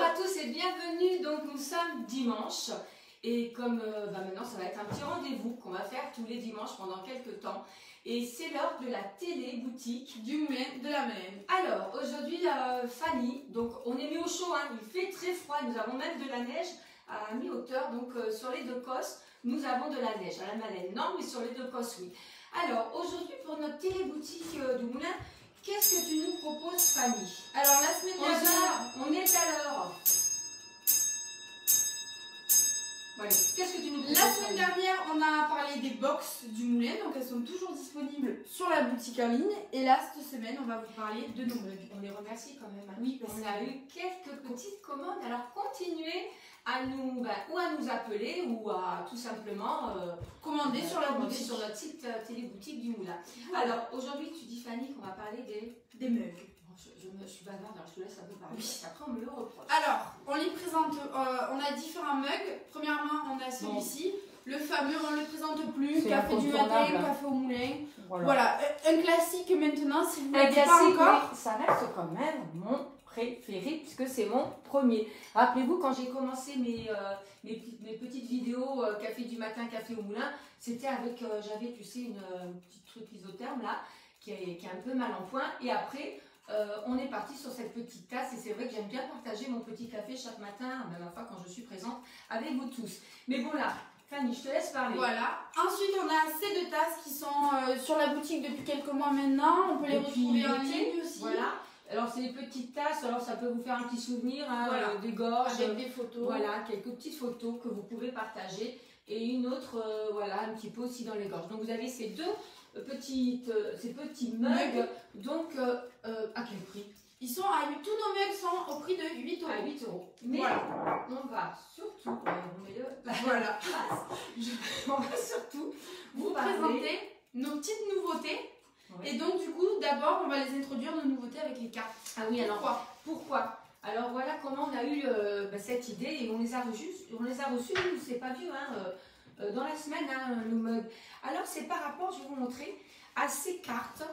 à tous et bienvenue. Donc nous sommes dimanche et comme maintenant ça va être un petit rendez-vous qu'on va faire tous les dimanches pendant quelques temps et c'est l'heure de la télé boutique du Moulin de la Madeleine. Alors aujourd'hui Fanny, donc on est mis au chaud, hein, il fait très froid, nous avons même de la neige à mi-hauteur, donc sur les deux cosses nous avons de la neige, à la Madeleine non mais sur les deux cosses oui. Alors aujourd'hui pour notre télé boutique du Moulin, qu'est-ce que tu nous proposes, Fanny? Alors, la semaine dernière, on est à l'heure. Voilà. Qu'est-ce que tu nous proposes? La semaine dernière, on a parlé des box du Moulin, donc elles sont toujours disponibles sur la boutique en ligne. Et là, cette semaine, on va vous parler de nos mugs. On les remercie quand même. Hein. Oui, parce on a eu quelques petites commandes. Alors, continuez à nous, ou à nous appeler ou à tout simplement commander sur la boutique, sur notre site télé-boutique du Moulin. Alors, aujourd'hui, tu dis, Fanny, qu'on va parler des mugs. Je suis bavarde, alors je te laisse un peu parler. Oui. Après, on me le reproche. Alors, on les présente, on a différents mugs. Premièrement, on a celui-ci. Le fameux, on ne le présente plus. Café du matin, café au moulin. Voilà. Un classique maintenant, si vous ne l'avez pas encore. Ça reste quand même mon préféré puisque c'est mon premier. Rappelez-vous, quand j'ai commencé mes petites vidéos café du matin, café au moulin, c'était avec, j'avais, tu sais, une petite truc isotherme là, qui est un peu mal en point. Et après, on est parti sur cette petite tasse et c'est vrai que j'aime bien partager mon petit café chaque matin, même ma foi quand je suis présente avec vous tous. Mais bon là, Fanny, je te laisse parler. Voilà. Ensuite, on a ces deux tasses qui sont sur la boutique depuis quelques mois maintenant. On peut les retrouver en ligne aussi. Voilà. Alors, c'est des petites tasses. Alors, ça peut vous faire un petit souvenir, hein, voilà. Des gorges. Avec des photos. Voilà, quelques petites photos que vous pouvez partager. Et une autre, voilà, un petit peu aussi dans les gorges. Donc, vous avez ces deux ces petits mugs. Donc, à quel prix? Ils sont à 8, tous nos mugs sont au prix de 8 €. À 8 €. Mais voilà. On va surtout, voilà. On va surtout vous présenter nos petites nouveautés. Oui. Et donc du coup, d'abord, on va les introduire nos nouveautés avec les cartes. Ah oui, alors pourquoi? Alors voilà comment on a eu cette idée et on les a reçus, c'est pas vieux, hein, dans la semaine, hein, nos mugs. Alors c'est par rapport, je vais vous montrer, à ces cartes.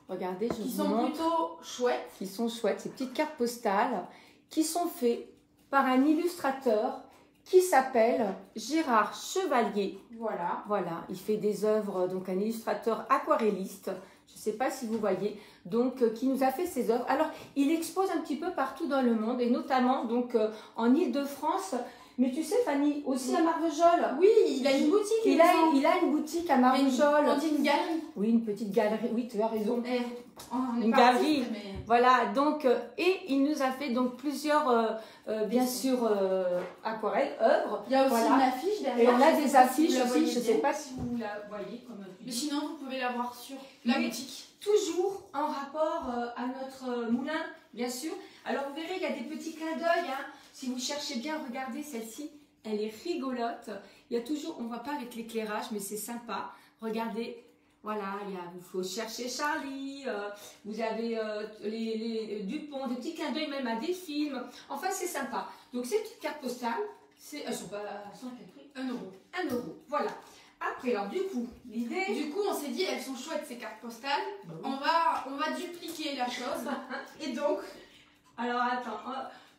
Regardez, qui sont plutôt chouettes. Qui sont chouettes, ces petites cartes postales qui sont faites par un illustrateur qui s'appelle Gérard Chevalier. Voilà. Voilà, il fait des œuvres, donc un illustrateur aquarelliste. Je ne sais pas si vous voyez, donc qui nous a fait ses œuvres. Alors, il expose un petit peu partout dans le monde et notamment donc en Île-de-France. Mais tu sais, Fanny, aussi à Marvejols. Oui, il a une boutique. Il a une boutique à Marvejols. On dit une galerie. Oui, une petite galerie. Oui, tu as raison. Une galerie. Mais... Voilà, donc, et il nous a fait donc plusieurs, bien sûr, aquarelles, œuvres. Il y a aussi une affiche derrière. Et on a des affiches aussi, je ne sais pas si vous la voyez. Mais sinon, vous pouvez la voir sur la boutique. Toujours en rapport à notre moulin, bien sûr. Alors, vous verrez, il y a des petits clins d'œil, hein. Si vous cherchez bien, regardez celle-ci, elle est rigolote. Il y a toujours, on ne voit pas avec l'éclairage, mais c'est sympa. Regardez, voilà, il faut chercher Charlie, vous avez les Dupont, des petits clins d'œil même à des films. Enfin, c'est sympa. Donc, ces petites cartes postales, elles sont pas à quel prix? 1 €. 1 €, voilà. Après, alors du coup, l'idée... Du coup, on s'est dit, elles sont chouettes ces cartes postales. Bon. On va dupliquer la chose. Et donc... Alors, attends...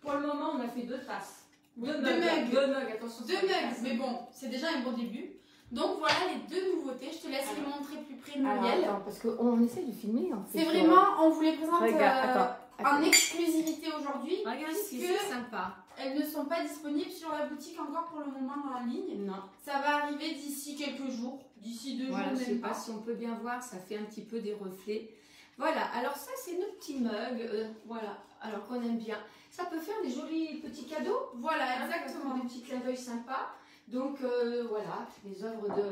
Pour le moment, on a fait 2 tasses. Deux mugs, attention. 2 mugs, mais bon, c'est déjà un bon début. Donc voilà les 2 nouveautés. Je te laisse les montrer plus près de Muriel. Attends, parce qu'on essaie de filmer. C'est vraiment, on vous les présente en exclusivité aujourd'hui. Regarde ici, c'est sympa. Elles ne sont pas disponibles sur la boutique encore pour le moment en ligne. Non. Ça va arriver d'ici quelques jours, d'ici 2 jours. Je ne sais pas si on peut bien voir, ça fait un petit peu des reflets. Voilà, alors ça c'est nos petits mugs, voilà, alors qu'on aime bien. Ça peut faire des jolis petits cadeaux. Voilà, exactement. Des petits clins d'œil sympas. Donc voilà, les œuvres de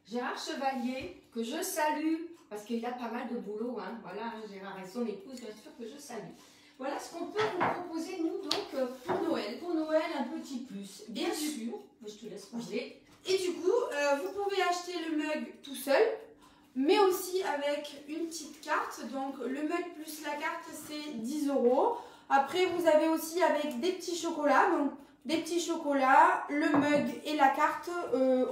Gérard Chevalier, que je salue, parce qu'il a pas mal de boulot. Hein. Voilà, hein, Gérard et son épouse, bien sûr, que je salue. Voilà ce qu'on peut vous proposer, nous, donc, pour Noël. Pour Noël, un petit plus. Bien sûr, je te laisse parler. Et du coup, vous pouvez acheter le mug tout seul, mais aussi avec une petite carte. Donc, le mug plus la carte, c'est 10 €. Après, vous avez aussi avec des petits chocolats. Donc, des petits chocolats, le mug et la carte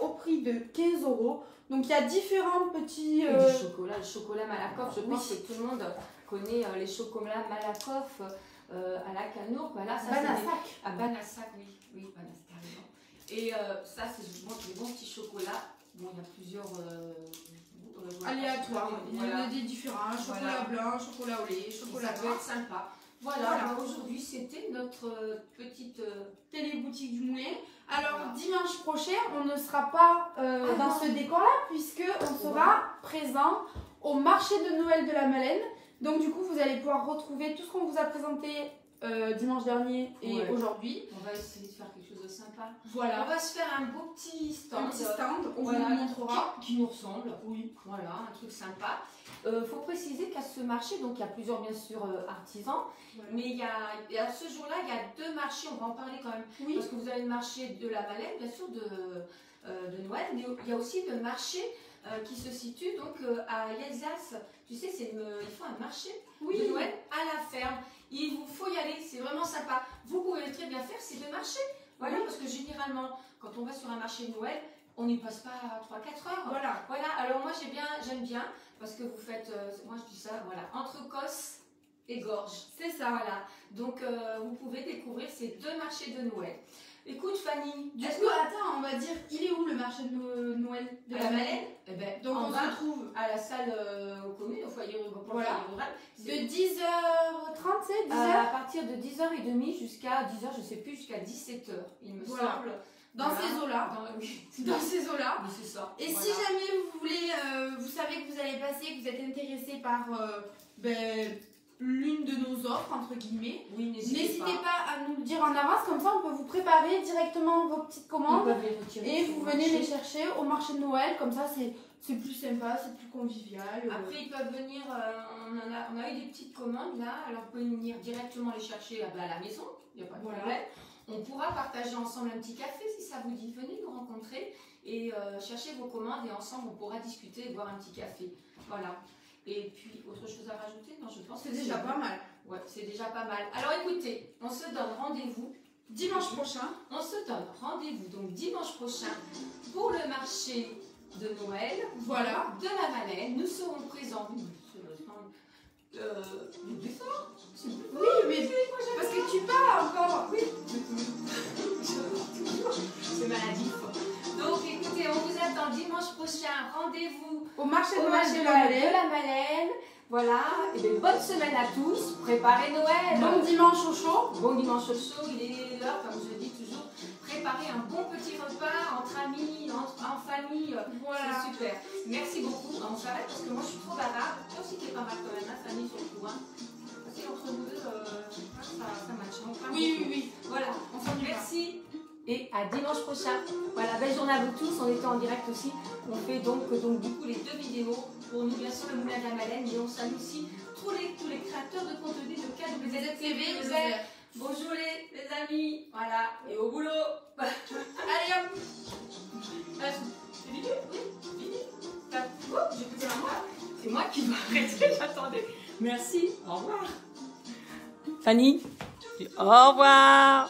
au prix de 15 €. Donc, il y a différents petits... Le chocolat Malakoff, je pense que tout le monde connaît les chocolats Malakoff. à la canour. Voilà, ça Banassac. à Banassac, oui, Banassac, carrément. Et ça, c'est des bons petits chocolats. Bon, il y a plusieurs aléatoires. Il y en voilà. a des différents. Chocolat blanc, chocolat au lait, chocolat ça peut noir. être sympa. Voilà. Aujourd'hui, c'était notre petite téléboutique du Moulin. Alors, voilà. Dimanche prochain, on ne sera pas dans ce décor-là, puisqu'on sera présent au marché de Noël de la Malène. Donc, du coup, vous allez pouvoir retrouver tout ce qu'on vous a présenté dimanche dernier et aujourd'hui. On va essayer de faire quelque chose de sympa. Voilà. On va se faire un beau petit stand. On vous le montrera. Qui nous ressemble. Oui. Voilà, un truc sympa. Faut préciser qu'à ce marché, donc il y a plusieurs bien sûr artisans, mais il y a ce jour-là, il y a deux marchés, on va en parler quand même, parce que vous avez le marché de la Malène, bien sûr, de Noël, mais il y a aussi le marché qui se situe donc à Yelzas. Tu sais, ils font un marché de Noël à la ferme. Il vous faut y aller, c'est vraiment sympa. Vous pouvez très bien faire ces deux marchés, voilà, parce que généralement, quand on va sur un marché de Noël, on n'y passe pas 3-4 heures. Voilà. Alors moi j'aime bien parce que vous faites, moi je dis ça, voilà, entre Cosse et Gorge. C'est ça, voilà. Donc vous pouvez découvrir ces deux marchés de Noël. Écoute Fanny, du coup, attends, on va dire, il est où le marché de Noël de la Malène? Donc on se retrouve à la salle commune, au foyer rural. De 10h30, c'est 10h à partir de 10h30 jusqu'à 10h, je sais plus, jusqu'à 17h, il me semble. Dans ces eaux-là. Dans ces eaux-là. Oui, c'est ça. Et si jamais vous voulez, vous savez que vous allez passer, que vous êtes intéressé par l'une de nos offres, entre guillemets, n'hésitez pas à nous le dire en avance, comme ça on peut vous préparer directement vos petites commandes et vous venez les chercher au marché de Noël, comme ça c'est plus sympa, c'est plus convivial. Après ils peuvent venir, on a eu des petites commandes là, alors vous pouvez venir directement les chercher à la maison, il n'y a pas de problème. On pourra partager ensemble un petit café si ça vous dit. Venez nous rencontrer et chercher vos commandes et ensemble on pourra discuter et boire un petit café. Voilà. Et puis, autre chose à rajouter? Non, je pense que c'est déjà pas mal. Ouais, c'est déjà pas mal. Alors écoutez, on se donne rendez-vous dimanche prochain. On se donne rendez-vous donc dimanche prochain pour le marché de Noël. Voilà. De la Malène. Nous serons présents. Oui, mais parce que tu parles encore. Oui. C'est maladif. Donc écoutez, on vous attend dimanche prochain. Rendez-vous au marché de Noël de la Malène. Voilà. Et bien, bonne semaine à tous. Préparez Noël. Bon dimanche au chaud. Bon dimanche au chaud. Il est l'heure, comme je dis toujours. Préparez un bon petit repas entre amis, en famille. Voilà. C'est super. Merci beaucoup. On s'arrête parce que moi je suis trop bavarde. Toi aussi tu es pas mal quand même, la famille surtout. Hein. Parce que entre nous deux, ça match. Oui. Voilà. Merci. Et à dimanche prochain. Voilà, belle journée à vous tous. On était en direct aussi. On fait donc du coup les deux vidéos. Pour nous, bien sûr, le Moulin de la Malène. Et on salue aussi tous les créateurs de contenu de KWZ-TV. Bonjour les amis. Voilà. Et au boulot. Allez hop. C'est fini? Oui, fini. C'est moi qui dois arrêter. J'attendais. Merci. Au revoir. Fanny. Au revoir.